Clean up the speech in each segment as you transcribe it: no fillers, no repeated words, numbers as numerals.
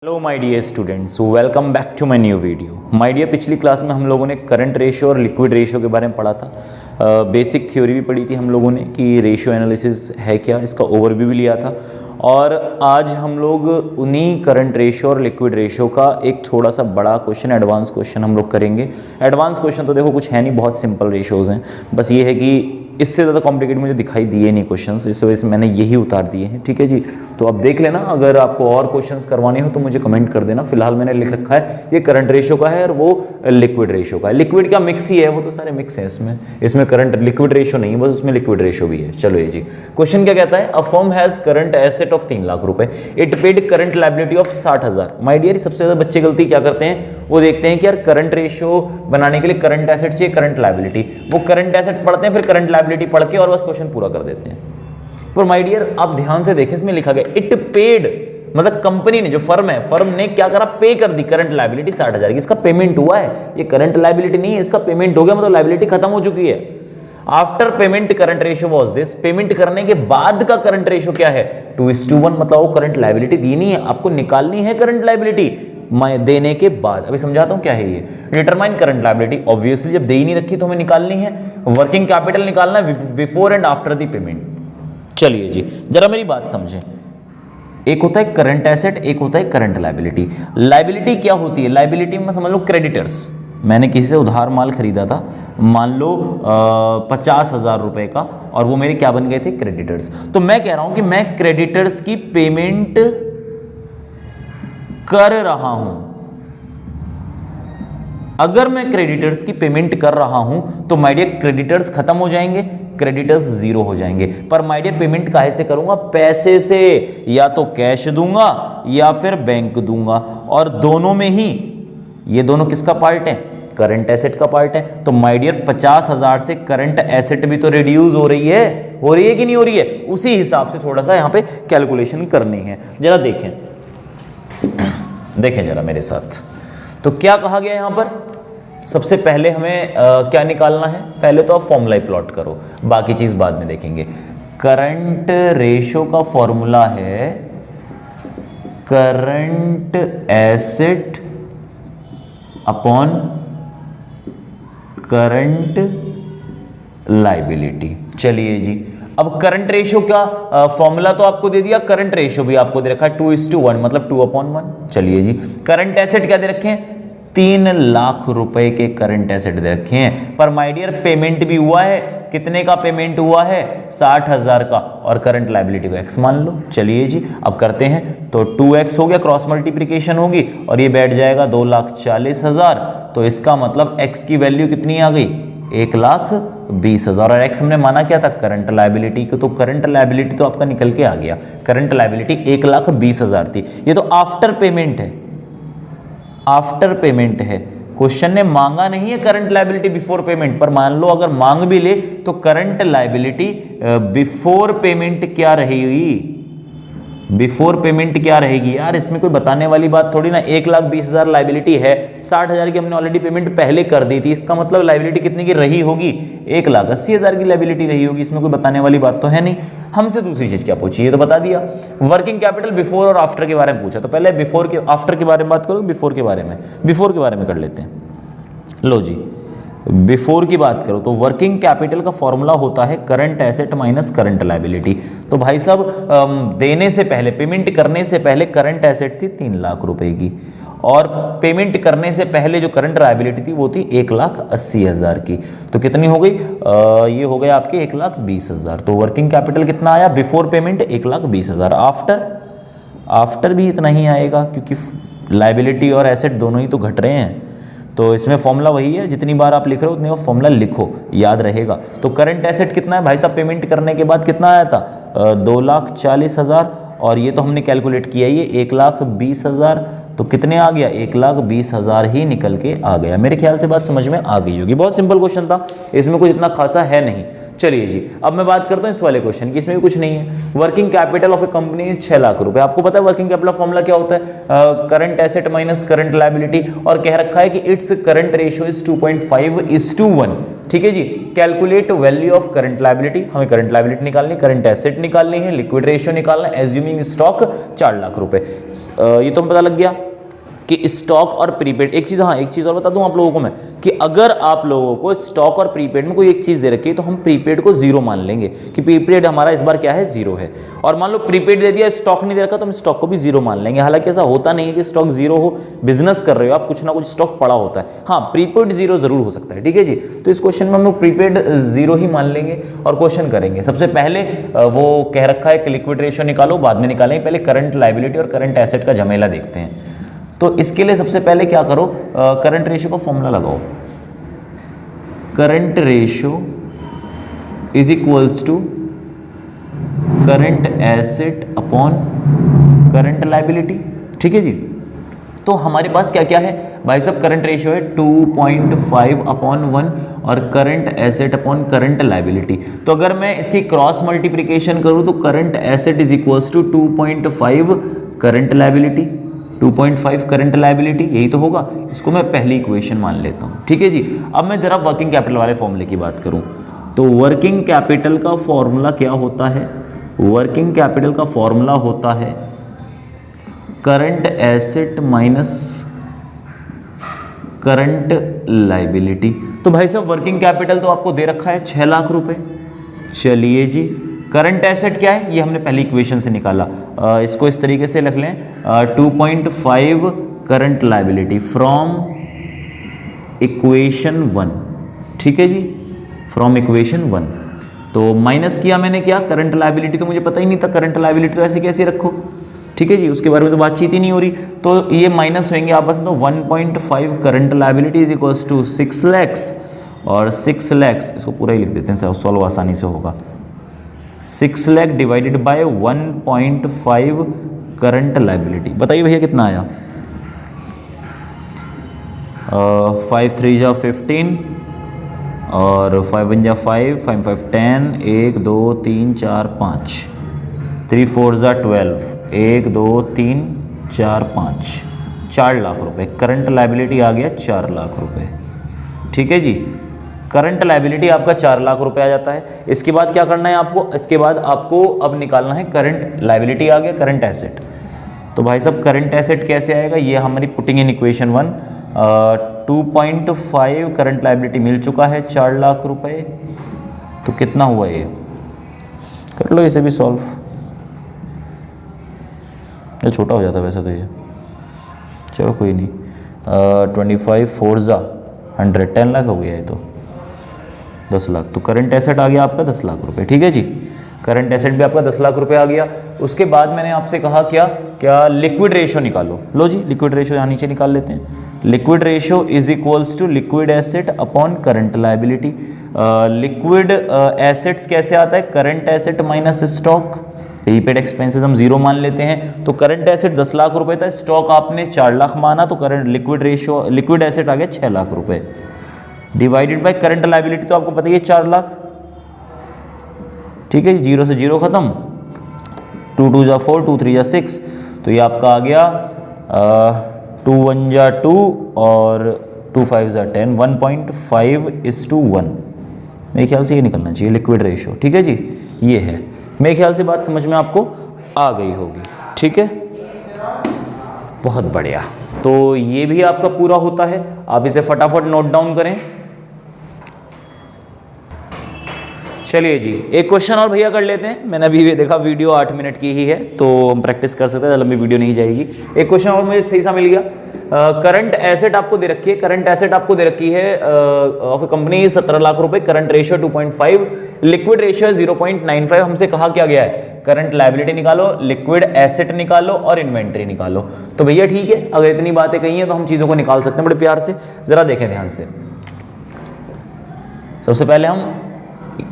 Hello my dear students, welcome back to my new video. My dear, पिछली class में हम लोगों ने करंट रेशियो और लिक्विड रेशियो के बारे में पढ़ा था। बेसिक थ्योरी भी पढ़ी थी हम लोगों ने कि रेशियो एनालिसिस है क्या, इसका ओवरव्यू भी लिया था। और आज हम लोग उन्हीं करंट रेशियो और लिक्विड रेशियो का एक थोड़ा सा बड़ा क्वेश्चन, एडवांस क्वेश्चन हम लोग करेंगे। एडवांस क्वेश्चन तो देखो कुछ है नहीं, बहुत सिंपल रेशियोज़ हैं। बस ये है कि इससे ज़्यादा कॉम्प्लिकेटेड मुझे दिखाई दिए नहीं क्वेश्चंस, इस वजह से मैंने यही उतार दिए हैं। ठीक है जी, तो अब देख लेना। अगर आपको और क्वेश्चंस करवाने हो तो मुझे कमेंट कर देना। फिलहाल मैंने लिख रखा है ये करंट रेशियो का है और वो लिक्विड रेशियो का है। लिक्विड का मिक्स ही है, वो तो सारे मिक्स हैं इसमें करंट लिक्विड रेशियो नहीं है, बस उसमें लिक्विड रेशियो भी है। चलो ये जी, क्वेश्चन क्या कहता है? A firm has current asset of 3 lakh रुपए, it paid current liability of 60,000। My dear, सबसे ज्यादा बच्चे गलती क्या करते हैं, वो देखते हैं कि यार करंट रेशियो बनाने के लिए करंट एसेट चाहिए, करंट लायबिलिटी। वो करंट एसेट पढ़ते हैं, फिर करंट लायबिलिटी पढ़ के और बस क्वेश्चन पूरा कर देते हैं। पर माय डियर, आप ध्यान से देखें, इसमें लिखा गया इट पेड, मतलब कंपनी ने, जो फर्म है, फर्म ने क्या करा, पे कर दी करंट लायबिलिटी 60,000 की। इसका पेमेंट हुआ है, ये करंट लायबिलिटी नहीं है, इसका पेमेंट हो गया, मतलब लायबिलिटी खत्म हो चुकी है। After payment current ratio was this, payment करने के बाद का करंट रेशियो क्या है? 2:1, मतलब वो करंट लायबिलिटी दी नहीं है, आपको निकालनी है करंट लायबिलिटी देने के बाद। अभी समझाता हूं क्या है ये। डिटरमाइन करंट लायबिलिटी, ऑब्वियसली जब दे ही नहीं रखी तो हमें निकालनी है। वर्किंग कैपिटल निकालना है before and after the payment. चलिए जी, जरा मेरी बात समझें। एक होता है करंट एसेट, एक होता है करंट लायबिलिटी। लायबिलिटी क्या होती है? लायबिलिटी में समझ लो क्रेडिटर्स। मैंने किसी से उधार माल खरीदा था, मान लो 50,000 रुपए का, और वो मेरे क्या बन गए थे? क्रेडिटर्स। तो मैं कह रहा हूं कि मैं क्रेडिटर्स की पेमेंट कर रहा हूं। अगर मैं क्रेडिटर्स की पेमेंट कर रहा हूं तो माय डियर क्रेडिटर्स खत्म हो जाएंगे, क्रेडिटर्स जीरो हो जाएंगे। पर माय डियर पेमेंट काहे से करूंगा? पैसे से, या तो कैश दूंगा या फिर बैंक दूंगा, और दोनों में ही ये दोनों किसका पार्ट है? करंट एसेट का पार्ट है। तो माय डियर 50,000 से करंट एसेट भी तो रिड्यूस हो रही है कि नहीं हो रही है? उसी हिसाब से थोड़ा सा यहां पे कैलकुलेशन करनी है। जरा देखें जरा मेरे साथ। तो क्या कहा गया यहां पर? सबसे पहले हमें क्या निकालना है? पहले तो आप फॉर्मूला ही प्लॉट करो, बाकी चीज बाद में देखेंगे। करंट रेशियो का फॉर्मूला है current asset upon current liability. चलिए जी, अब करंट रेशियो का फॉर्मूला तो आपको दे दिया, करंट रेशियो भी आपको दे रखा है 2:1, मतलब 2/1। चलिए जी, करंट एसेट क्या दे रखे हैं? 3 लाख रुपए के करंट एसेट दे रखे हैं। पर माय डियर पेमेंट भी हुआ है, कितने का पेमेंट हुआ है? 60,000 का, और करंट लायबिलिटी को x मान लो। चलिए जी, अब करते हैं। तो 2x हो गया, क्रॉस मल्टीप्लिकेशन होगी और ये बैठ जाएगा 2,40,000। तो इसका मतलब x की वैल्यू कितनी आ गई? 1,20,000। और x हमने माना क्या था? करंट लायबिलिटी को। तो करंट लायबिलिटी तो आपका निकल के आ गया, करंट लायबिलिटी 1,20,000 थी। ये तो आफ्टर पेमेंट है, आफ्टर पेमेंट है। क्वेश्चन ने मांगा नहीं है करंट लायबिलिटी बिफोर पेमेंट, पर मान लो अगर मांग भी ले तो करंट लायबिलिटी बिफोर पेमेंट क्या रहेगी? बिफोर पेमेंट क्या रहेगी यार? इसमें कोई बताने वाली बात थोड़ी ना। 1,20,000 लायबिलिटी है, 60,000 की हमने ऑलरेडी पेमेंट पहले कर दी थी। इसका मतलब लायबिलिटी कितने की रही होगी? 1,80,000 की लायबिलिटी रही होगी। इसमें कोई बताने वाली बात तो है नहीं। हमसे दूसरी चीज क्या पूछी, ये तो बता दिया। वर्किंग कैपिटल बिफोर और आफ्टर के बारे में पूछा, तो पहले बिफोर के आफ्टर के बारे में बात करो, बिफोर के बारे में कर लेते हैं। लो जी, बिफोर की बात करो तो वर्किंग कैपिटल का फॉर्मूला होता है current asset minus current liability. तो भाई साहब, देने से पहले, पेमेंट करने से पहले करंट एसेट थी 3 लाख रुपए की, और पेमेंट करने से पहले जो करंट लायबिलिटी थी वो थी 1,80,000 की। तो कितनी हो गई? ये हो गया आपके 1,20,000। तो वर्किंग कैपिटल कितना आया बिफोर पेमेंट? 1,20,000। आफ्टर भी इतना ही आएगा, क्योंकि लायबिलिटी और एसेट दोनों ही तो घट रहे हैं। तो इसमें फॉर्मूला वही है, जितनी बार आप लिख रहे हो उतनी बार फॉर्मूला लिखो, याद रहेगा। तो करंट एसेट कितना है भाई साहब? पेमेंट करने के बाद कितना आया था? 2,40,000, और ये तो हमने कैलकुलेट किया, ये 1,20,000 तो कितने आ गया, 1,20,000 ही निकल के आ गया। मेरे ख्याल से बात समझ में आ गई होगी। बहुत सिंपल क्वेश्चन था, इसमें कुछ इतना खासा है नहीं। चलिए जी, अब मैं बात करता हूँ इस वाले क्वेश्चन की। इसमें भी कुछ नहीं है। Working capital of A company is 6 lakh रुपए। आपको पता है वर्किंग कैपिटल फॉर्मूला क्या होता है, current asset minus current liability, और कह रखा है कि इट्स करंट रेशियो इज 2.5:1। ठीक है जी। Calculate value of current liability, हमें करंट लायबिलिटी निकालनी, करंट एसेट निकालनी है, लिक्विड रेशियो निकालना है, एज्यूमिंग स्टॉक 4 लाख रुपए। ये तो हमें पता लग गया कि स्टॉक और प्रीपेड। एक चीज़, हाँ एक चीज़ और बता दूं आप लोगों को मैं, कि अगर आप लोगों को स्टॉक और प्रीपेड में कोई एक चीज़ दे रखी है तो हम प्रीपेड को जीरो मान लेंगे कि प्रीपेड हमारा इस बार क्या है, जीरो है। और मान लो प्रीपेड दे दिया, स्टॉक नहीं दे रखा, तो हम स्टॉक को भी जीरो मान लेंगे। हालांकि ऐसा होता नहीं है कि स्टॉक जीरो हो, बिजनेस कर रहे हो आप, कुछ ना कुछ स्टॉक पड़ा होता है। हाँ, प्रीपेड जीरो जरूर हो सकता है। ठीक है जी। तो इस क्वेश्चन में हम लोग प्रीपेड जीरो ही मान लेंगे और क्वेश्चन करेंगे। सबसे पहले वो कह रखा है कि लिक्विड रेशियो निकालो, बाद में निकालेंगे, पहले करंट लायबिलिटी और करंट एसेट का झमेला देखते हैं। तो इसके लिए सबसे पहले क्या करो, करंट रेशियो का फॉर्मूला लगाओ। Current ratio is equals to current asset upon current liability. ठीक है जी। तो हमारे पास क्या क्या है भाई साहब, करंट रेशियो है 2.5/1 और current asset upon current liability. तो अगर मैं इसकी क्रॉस मल्टीप्लिकेशन करूं तो current asset is equals to 2.5 current liability, 2.5 current liability, यही तो होगा। इसको मैं पहली इक्वेशन मान लेता हूँ। ठीक है जी। अब मैं जरा वर्किंग कैपिटल वाले फॉर्मूले की बात करूँ तो वर्किंग कैपिटल का फॉर्मूला क्या होता है, वर्किंग कैपिटल का फॉर्मूला होता है current asset minus current liability. तो भाई साहब वर्किंग कैपिटल तो आपको दे रखा है 6 लाख रुपए। चलिए जी, करंट एसेट क्या है, ये हमने पहली इक्वेशन से निकाला। इसको इस तरीके से लिख लें, 2.5 करंट लायबिलिटी फ्रॉम इक्वेशन 1। ठीक है जी, फ्रॉम इक्वेशन 1। तो माइनस किया मैंने, क्या करंट लायबिलिटी तो मुझे पता ही नहीं था, करंट लायबिलिटी तो ऐसे कैसे रखो। ठीक है जी, उसके बारे में तो बातचीत ही नहीं हो रही। तो ये माइनस होंगे आपस में, तो 1.5 current liability is equals to 6 lakhs, और 6 लैक्स इसको पूरा ही लिख देते हैं, सॉल्व आसानी से होगा। 6 lakh divided by 1.5 current liability. बताइए भैया कितना आया, 5 3 जा 15 और 5 1 जा 5, 5 5 10, 1 2 3 4 5, 3 4 जा 12, 1 2 3 4 5, 4 लाख रुपए करंट लायबिलिटी आ गया, 4 लाख रुपए। ठीक है जी, करंट लायबिलिटी आपका 4 लाख रुपए आ जाता है। इसके बाद क्या करना है आपको, इसके बाद आपको अब निकालना है करंट लायबिलिटी आ गया, करंट एसेट। तो भाई साहब करंट एसेट कैसे आएगा, ये हमारी putting in equation 1, 2.5 current liability मिल चुका है 4 लाख रुपए। तो कितना हुआ ये, कर लो इसे भी सॉल्व, ये छोटा हो जाता है वैसे तो ये, चलो कोई नहीं। 25 4 जा 100, 10 लाख हो गया ये तो, 10 लाख। तो करंट एसेट आ गया आपका 10 लाख रुपए। ठीक है जी, करंट एसेट भी आपका 10 लाख रुपए आ गया। उसके बाद मैंने आपसे कहा क्या लिक्विड रेशियो निकालो। लो जी, लिक्विड रेशियो यहाँ नीचे निकाल लेते हैं। Liquid ratio is equals to liquid asset upon current liability. Liquid assets कैसे आता है, current asset minus stock, prepaid expenses हम जीरो मान लेते हैं। तो करंट एसेट 10 लाख रुपए था, स्टॉक आपने 4 लाख माना, तो current liquid ratio, liquid asset आ गया 6 लाख रुपए, डिवाइडेड बाय करंट लायबिलिटी तो आपको पता ही है 4 लाख। ठीक है, जीरो से जीरो खत्म, 2 2 जा 4, 2 3 जा 6, तो ये आपका आ गया 2 1 जा 2 और 2 5 जा 10, 1.5:1। मेरे ख्याल से ये निकलना चाहिए लिक्विड रेशियो। ठीक है जी, ये है। मेरे ख्याल से बात समझ में आपको आ गई होगी। ठीक है, बहुत बढ़िया। तो ये भी आपका पूरा होता है, आप इसे फटाफट नोट डाउन करें। चलिए जी, एक क्वेश्चन और भैया कर लेते हैं। मैंने अभी देखा वीडियो 8 मिनट की ही है, तो हम प्रैक्टिस कर सकते हैं, लंबी वीडियो नहीं जाएगी। एक क्वेश्चन और मुझे सही सा मिल गया। करंट एसेट आपको दे रखी है, करंट एसेट आपको दे रखी है ऑफ कंपनी 17 लाख रुपए, करंट रेशियो 2.5, लिक्विड रेशियो 0.95। हमसे कहा क्या गया है, करंट लायबिलिटी निकालो, लिक्विड एसेट निकालो और इन्वेंट्री निकालो। तो भैया ठीक है, अगर इतनी बातें कही हैं तो हम चीज़ों को निकाल सकते हैं बड़े प्यार से। ज़रा देखें ध्यान से। सबसे पहले हम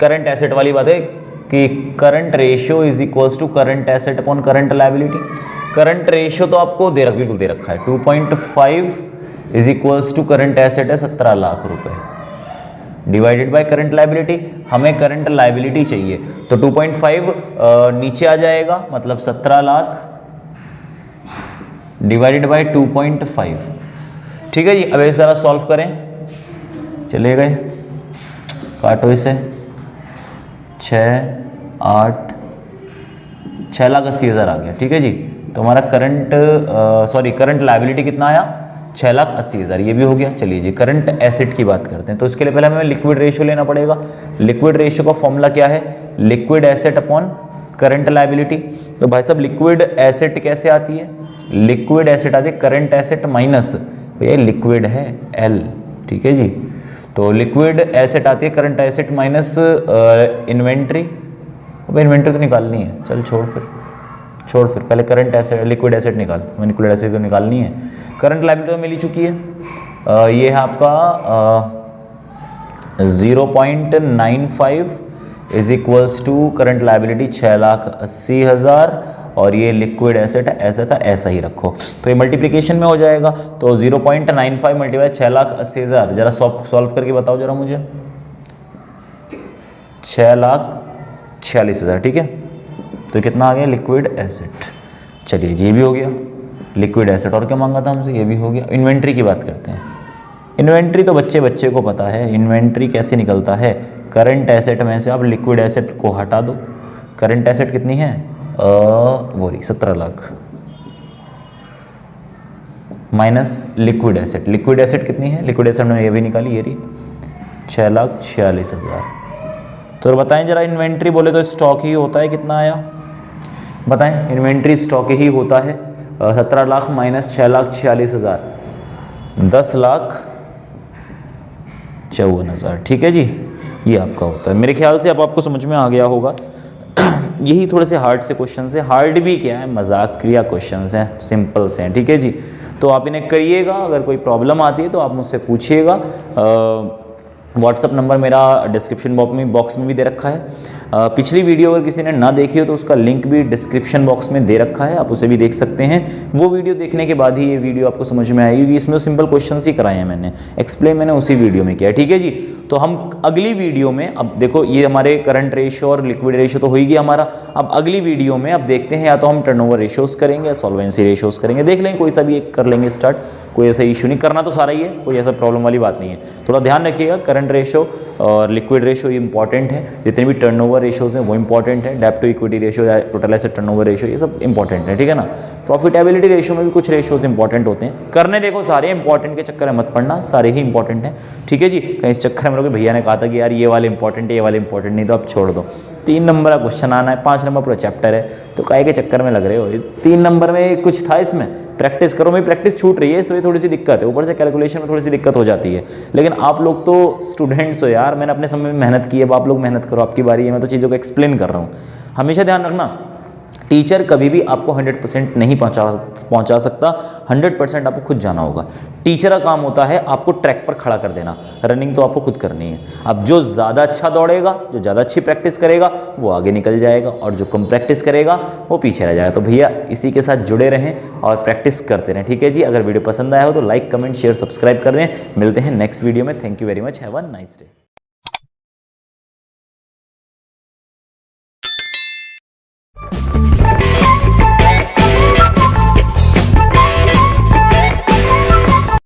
करंट एसेट वाली बात है कि current ratio is equals to current asset upon current liability. Current ratio तो आपको बिल्कुल दे रखा है 2.5 is equals to current asset है 17 लाख रुपए डिवाइडेड बाय करंट लाइबिलिटी। हमें करंट लाइबिलिटी चाहिए तो 2.5 नीचे आ जाएगा, मतलब 17 लाख डिवाइडेड बाय 2.5। ठीक है जी, अब इसे जरा सॉल्व करें, चले गए, काटो इसे, 6,80,000 आ गया। ठीक है जी, तो हमारा करंट लायबिलिटी कितना आया, 6,80,000, ये भी हो गया। चलिए जी, करंट एसेट की बात करते हैं। तो इसके लिए पहले हमें लिक्विड रेशियो लेना पड़ेगा। लिक्विड रेशियो का फॉर्मूला क्या है, liquid asset upon current liability. तो भाई साहब लिक्विड एसेट कैसे आती है, लिक्विड एसेट आती है करंट एसेट माइनस, भैया लिक्विड है एल। ठीक है जी, तो लिक्विड एसेट आती है करंट एसेट माइनस इन्वेंट्री। अब इन्वेंट्री तो निकालनी है, चल छोड़ फिर पहले करंट एसेट लिक्विड एसेट निकाल, लिक्विड एसेट तो निकालनी है। करंट लायबिलिटी तो मिल ही चुकी है, ये है आपका 0.95 is equals to current liability 6,80,000 और ये लिक्विड एसेट ऐसा का ऐसा ही रखो। तो ये मल्टीप्लिकेशन में हो जाएगा, तो 0.95 मल्टीप्लाई 6,80,000, जरा सॉल्व करके बताओ जरा मुझे, 6,46,000। ठीक है, तो कितना आ गया लिक्विड एसेट। चलिए जी, भी हो गया लिक्विड एसेट। और क्या मांगा था हमसे, ये भी हो गया। इन्वेंट्री की बात करते हैं। इन्वेंट्री तो बच्चे को पता है, इन्वेंट्री कैसे निकलता है, करंट एसेट में से आप लिक्विड एसेट को हटा दो। करंट एसेट कितनी है, वो रही 17 lakh minus liquid asset. Liquid asset कितनी है, लिक्विड एसेट में ये भी निकाली, ये रही 6,46,000। तो बताएं जरा, इन्वेंट्री बोले तो स्टॉक ही होता है, कितना आया बताएं, इन्वेंट्री स्टॉक ही होता है। 17 लाख माइनस 6,46,000, 10,54,000। ठीक है जी, ये आपका होता है। मेरे ख्याल से अब आपको समझ में आ गया होगा। यही थोड़े से हार्ड से क्वेश्चन है, हार्ड भी क्या है, मजाक क्रिया क्वेश्चन हैं, सिंपल से हैं। ठीक है जी, तो आप इन्हें करिएगा। अगर कोई प्रॉब्लम आती है तो आप मुझसे पूछिएगा। व्हाट्सअप नंबर मेरा डिस्क्रिप्शन बॉक्स में भी दे रखा है। पिछली वीडियो अगर किसी ने ना देखी हो तो उसका लिंक भी डिस्क्रिप्शन बॉक्स में दे रखा है, आप उसे भी देख सकते हैं। वो वीडियो देखने के बाद ही ये वीडियो आपको समझ में आएगी, इसमें सिंपल क्वेश्चंस ही कराए हैं मैंने, एक्सप्लेन मैंने उसी वीडियो में किया है। ठीक है जी, तो हम अगली वीडियो में, अब देखो ये हमारे करंट रेशियो और लिक्विड रेशियो तो हो ही गया हमारा। अब अगली वीडियो में अब देखते हैं, या तो हम टर्नओवर रेशियोज करेंगे या सॉल्वेंसी रेशियोज करेंगे, देख लेंगे कोई सा भी एक कर लेंगे स्टार्ट। कोई ऐसा इशू नहीं, करना तो सारा ही है, कोई ऐसा प्रॉब्लम वाली बात नहीं है। थोड़ा ध्यान रखिएगा, करंट रेशियो और लिक्विड रेशियो ये इंपॉर्टेंट है, जितने भी टर्नओवर रेशियोज हैं वो इंपॉर्टेंट है। डेब्ट to equity ratio, total asset turnover ratio, ये सब इंपॉर्टेंट है। ठीक है ना, प्रॉफिटेबिलिटी रेशियो में भी कुछ रेशियोज इंपॉर्टेंट होते हैं, करने देखो सारे इंपॉर्टेंट के चक्कर में मत पड़ना, सारे ही इंपॉर्टेंट हैं। ठीक है जी, कहीं इस चक्कर में रहोगे भैया ने कहा था कि यार ये वाले इंपॉर्टेंट है, ये वाले इंपॉर्टेंट नहीं, तो आप छोड़ दो। 3 नंबर का क्वेश्चन आना है, 5 नंबर पूरा चैप्टर है, तो काहे के चक्कर में लग रहे हो। 3 नंबर में कुछ था, इसमें प्रैक्टिस करो। मेरी प्रैक्टिस छूट रही है, इसमें थोड़ी सी दिक्कत है, ऊपर से कैलकुलेशन में थोड़ी सी दिक्कत हो जाती है। लेकिन आप लोग तो स्टूडेंट्स हो यार, मैंने अपने समय में मेहनत की है, अब आप लोग मेहनत करो, आपकी बारी है। मैं तो चीज़ों को एक्सप्लेन कर रहा हूँ। हमेशा ध्यान रखना, टीचर कभी भी आपको 100% नहीं पहुंचा सकता, 100% आपको खुद जाना होगा। टीचर का काम होता है आपको ट्रैक पर खड़ा कर देना, रनिंग तो आपको खुद करनी है। अब जो ज़्यादा अच्छा दौड़ेगा, जो ज़्यादा अच्छी प्रैक्टिस करेगा वो आगे निकल जाएगा, और जो कम प्रैक्टिस करेगा वो पीछे रह जाएगा। तो भैया इसी के साथ जुड़े रहें और प्रैक्टिस करते रहें। ठीक है जी, अगर वीडियो पसंद आया हो तो लाइक, कमेंट, शेयर, सब्सक्राइब कर दें। मिलते हैं नेक्स्ट वीडियो में। Thank you very much, have a nice day.